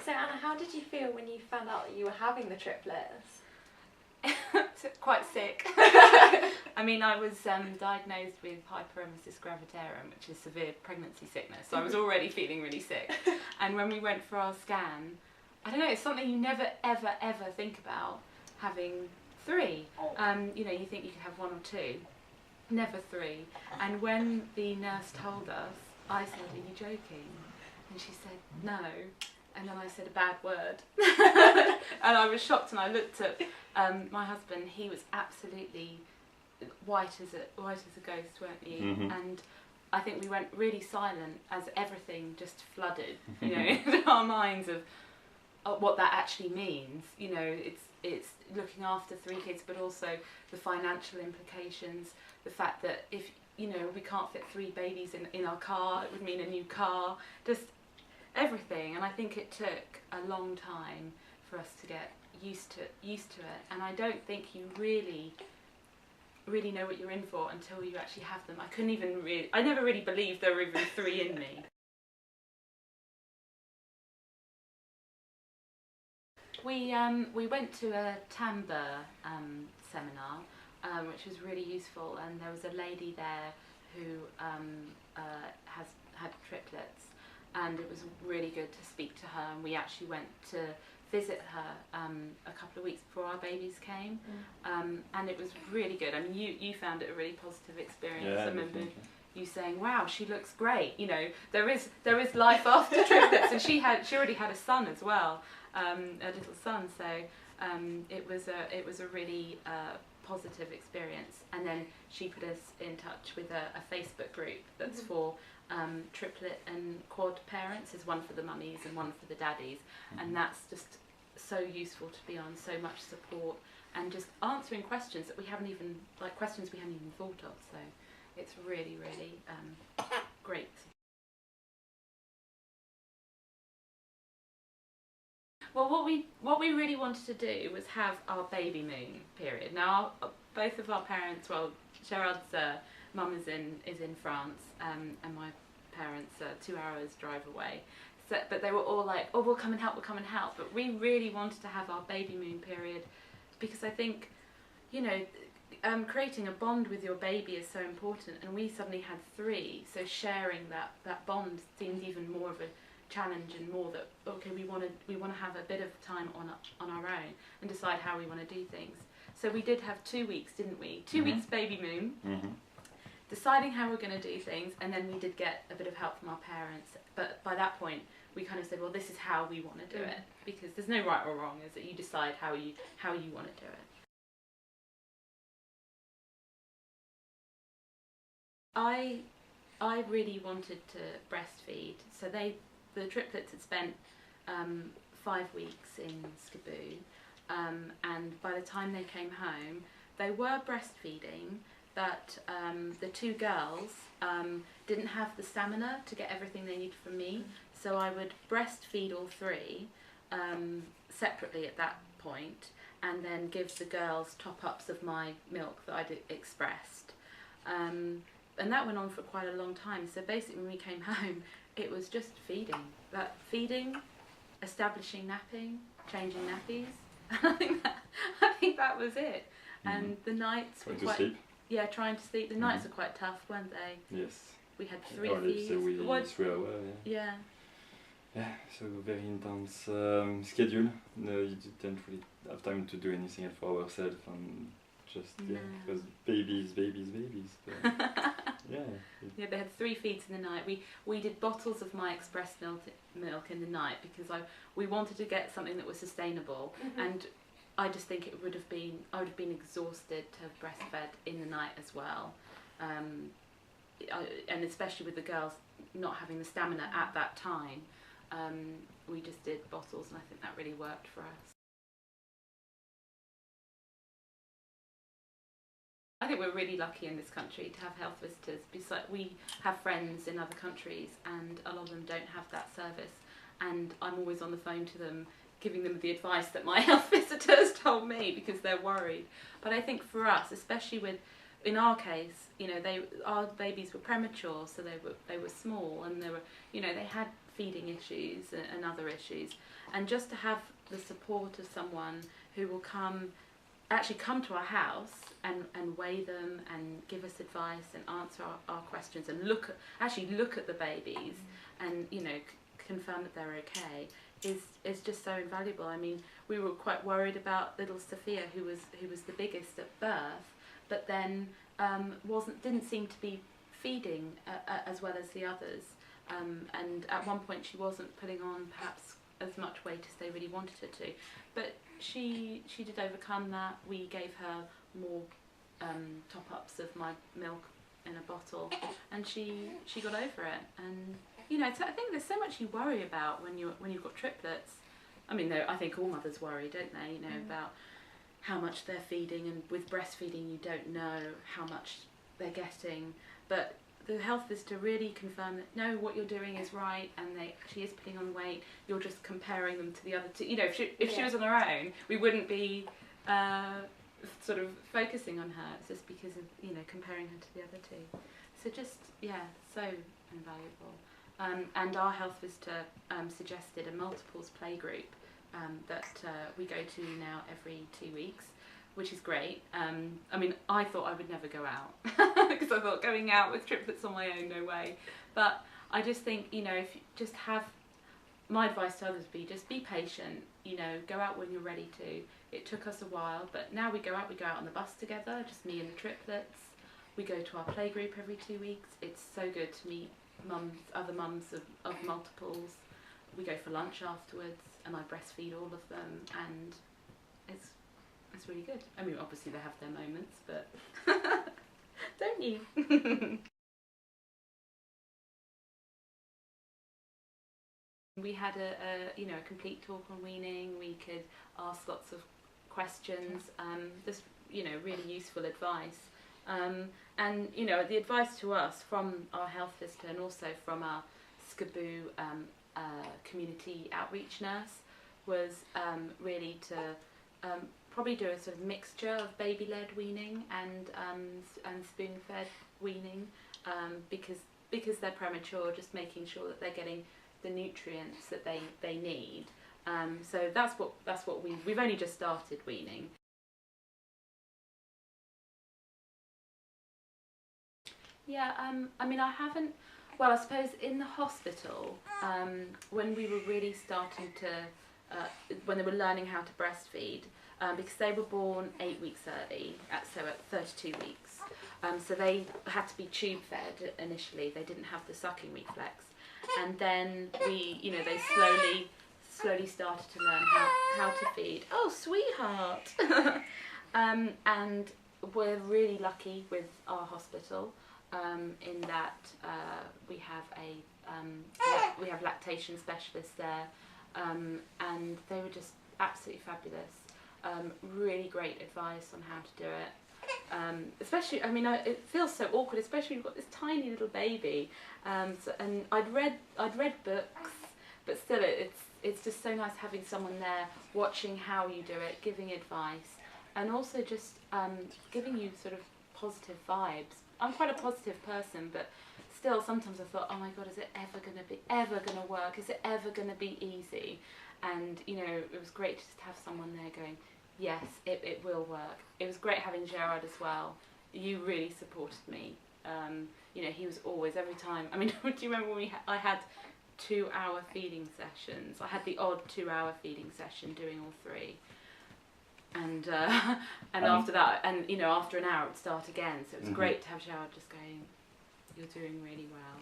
So Anna, how did you feel when you found out that you were having the triplets? Quite sick. I mean, I was diagnosed with hyperemesis gravidarum, which is severe pregnancy sickness, so I was already feeling really sick. And when we went for our scan, I don't know, it's something you never ever ever think about, having 3. You know, you think you could have 1 or 2, never 3. And when the nurse told us, I said, "Are you joking?" And she said, "No." And then I said a bad word. And I was shocked, and I looked at my husband. He was absolutely white as a ghost, weren't you? Mm-hmm. And I think we went really silent as everything just flooded, you know, into our minds of what that actually means. You know, it's looking after 3 kids, but also the financial implications, the fact that if, you know, we can't fit 3 babies in our car, it would mean a new car, just everything. And I think it took a long time for us to get used to it, and I don't think you really know what you're in for until you actually have them. I never really believed there were even 3 in me. We went to a Tamba seminar, which was really useful, and there was a lady there who has had triplets, and it was really good to speak to her. And we actually went to visit her a couple of weeks before our babies came, and it was really good. I mean, you found it a really positive experience. Yeah, I remember definitely. you saying, "Wow, she looks great." You know, there is life after triplets, and she already had a son as well, a little son. So it was a really positive experience. And then she put us in touch with a Facebook group that's for triplet and quad parents. There's one for the mummies and one for the daddies, and that's just so useful to be on. So much support and just answering questions that we haven't even thought of. So it's really great. Well, what we really wanted to do was have our baby moon period. Now, both of our parents, well, Gerard's mum is in France, and my parents are 2 hours drive away. So, but they were all like, "Oh, we'll come and help, we'll come and help." But we really wanted to have our baby moon period because I think, you know, creating a bond with your baby is so important. And we suddenly had 3, so sharing that bond seemed even more of a challenge, and more that, okay, we want to have a bit of time on our own and decide how we want to do things. So we did have 2 weeks, didn't we? 2 weeks baby moon, deciding how we're going to do things, and then we did get a bit of help from our parents. But by that point, we kind of said, well, this is how we want to do it, because there's no right or wrong, is that you decide how you want to do it. I really wanted to breastfeed, so the triplets had spent 5 weeks in Skaboo, and by the time they came home, they were breastfeeding, but the 2 girls didn't have the stamina to get everything they needed from me, so I would breastfeed all 3 separately at that point, and then give the girls top-ups of my milk that I'd expressed. And that went on for quite a long time. So basically when we came home, it was just feeding, establishing napping, changing nappies. I think that was it. And the nights were quite... Sleep? Yeah, trying to sleep. The nights were quite tough, weren't they? Yes. We had 3 feeds. So 3 hours, yeah. Yeah, so very intense schedule. No, you didn't really have time to do anything for ourselves, and just, it was babies. But, Yeah, they had 3 feeds in the night. We did bottles of my express milk in the night because we wanted to get something that was sustainable, and I just think I would have been exhausted to have breastfed in the night as well, and especially with the girls not having the stamina at that time. We just did bottles, and I think that really worked for us. I think we're really lucky in this country to have health visitors. Besides, we have friends in other countries, and a lot of them don't have that service, and I'm always on the phone to them, giving them the advice that my health visitors told me, because they're worried. But I think for us, especially in our case, you know, our babies were premature, so they were small, and they had feeding issues and other issues, and just to have the support of someone who will actually come to our house and weigh them and give us advice and answer our questions and look at the babies and, you know, confirm that they're okay is just so invaluable. I mean, we were quite worried about little Sophia, who was the biggest at birth, but then didn't seem to be feeding as well as the others, and at one point she wasn't putting on perhaps as much weight as they really wanted her to, but she did overcome that. We gave her more top-ups of my milk in a bottle, and she got over it. And you know, I think there's so much you worry about when you've got triplets. I mean, I think all mothers worry, don't they? You know, about how much they're feeding, and with breastfeeding you don't know how much they're getting, but the health visitor really confirmed that no, what you're doing is right, and she is putting on weight. You're just comparing them to the other two. You know, if she was on her own, we wouldn't be sort of focusing on her. It's just because of, you know, comparing her to the other two. So just, yeah, so invaluable. And our health visitor suggested a multiples play group that we go to now every 2 weeks, which is great. I mean, I thought I would never go out because I thought going out with triplets on my own, no way. But I just think, you know, if you just have, my advice to others would be just be patient, you know, go out when you're ready to. It took us a while, but now we go out on the bus together, just me and the triplets. We go to our play group every 2 weeks. It's so good to meet other mums of multiples. We go for lunch afterwards, and I breastfeed all of them, and it's really good. I mean, obviously they have their moments, but don't you? We had a complete talk on weaning. We could ask lots of questions. Just, you know, really useful advice. And you know, the advice to us from our health visitor and also from our SCABU community outreach nurse was really to probably do a sort of mixture of baby-led weaning and spoon-fed weaning, because they're premature, just making sure that they're getting the nutrients that they need. So that's what we've only just started weaning. Yeah, I mean, I haven't, well, I suppose in the hospital, when we were really starting to, when they were learning how to breastfeed, because they were born 8 weeks early, so at 32 weeks. So they had to be tube fed initially, they didn't have the sucking reflex. And then they slowly started to learn how to feed. Oh, sweetheart! And we're really lucky with our hospital. In that we have lactation specialists there, and they were just absolutely fabulous. Really great advice on how to do it. Especially, I mean, it feels so awkward, especially when you've got this tiny little baby. And I'd read books, but still, it's just so nice having someone there watching how you do it, giving advice, and also just giving you sort of positive vibes. I'm quite a positive person, but still sometimes I thought, oh my God, is it ever gonna work? Is it ever gonna be easy? And you know, it was great just to have someone there going, yes, it will work. It was great having Gerard as well. You really supported me. You know, he was always, every time. I mean, do you remember when I had 2-hour feeding sessions? I had the odd 2-hour feeding session doing all three. And after that, and you know, after an hour it would start again. So it was great to have Gerard just going, you're doing really well.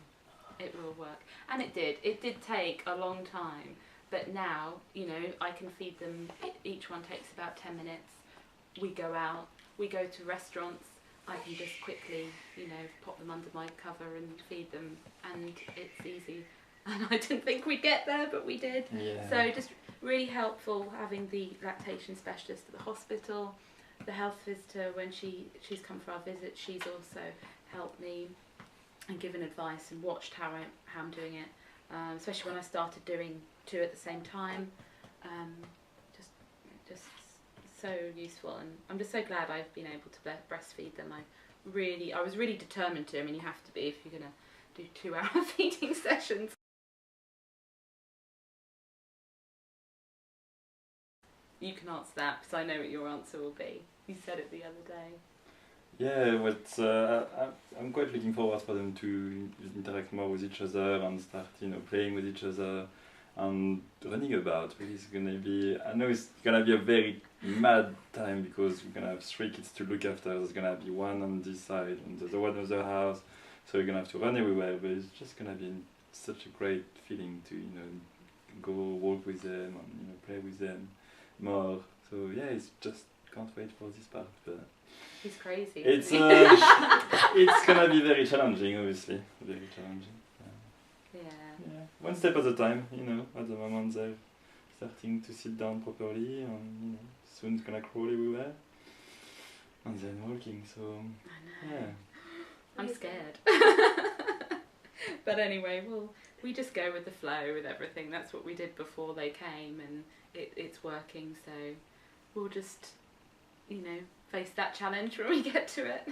It will work. And it did. It did take a long time. But now, you know, I can feed them. Each one takes about 10 minutes. We go out. We go to restaurants. I can just quickly, you know, pop them under my cover and feed them. And it's easy. And I didn't think we'd get there, but we did. Yeah. So just really helpful having the lactation specialist at the hospital. The health visitor, when she's come for our visit, she's also helped me and given advice and watched how I'm doing it. Especially when I started doing 2 at the same time. Just so useful, and I'm just so glad I've been able to breastfeed them. I was really determined to. I mean, you have to be if you're gonna do 2-hour feeding sessions. you can answer that because I know what your answer will be. You said it the other day. Yeah, I'm quite looking forward for them to interact more with each other and start, playing with each other and running about. Really, it's gonna be. I know it's gonna be a very mad time because we're gonna have 3 kids to look after. There's gonna be one on this side and the one on the house, so we're gonna have to run everywhere. But it's just gonna be such a great feeling to go walk with them and play with them more. So yeah, it's just can't wait for this part. But he's crazy. It's it's gonna be very challenging, obviously. Very challenging. Yeah. One step at a time, at the moment they're starting to sit down properly and soon it's gonna crawl everywhere. And then walking, so I know. yeah. I'm scared. But anyway, we just go with the flow with everything. That's what we did before they came and it's working, so we'll just, face that challenge when we get to it.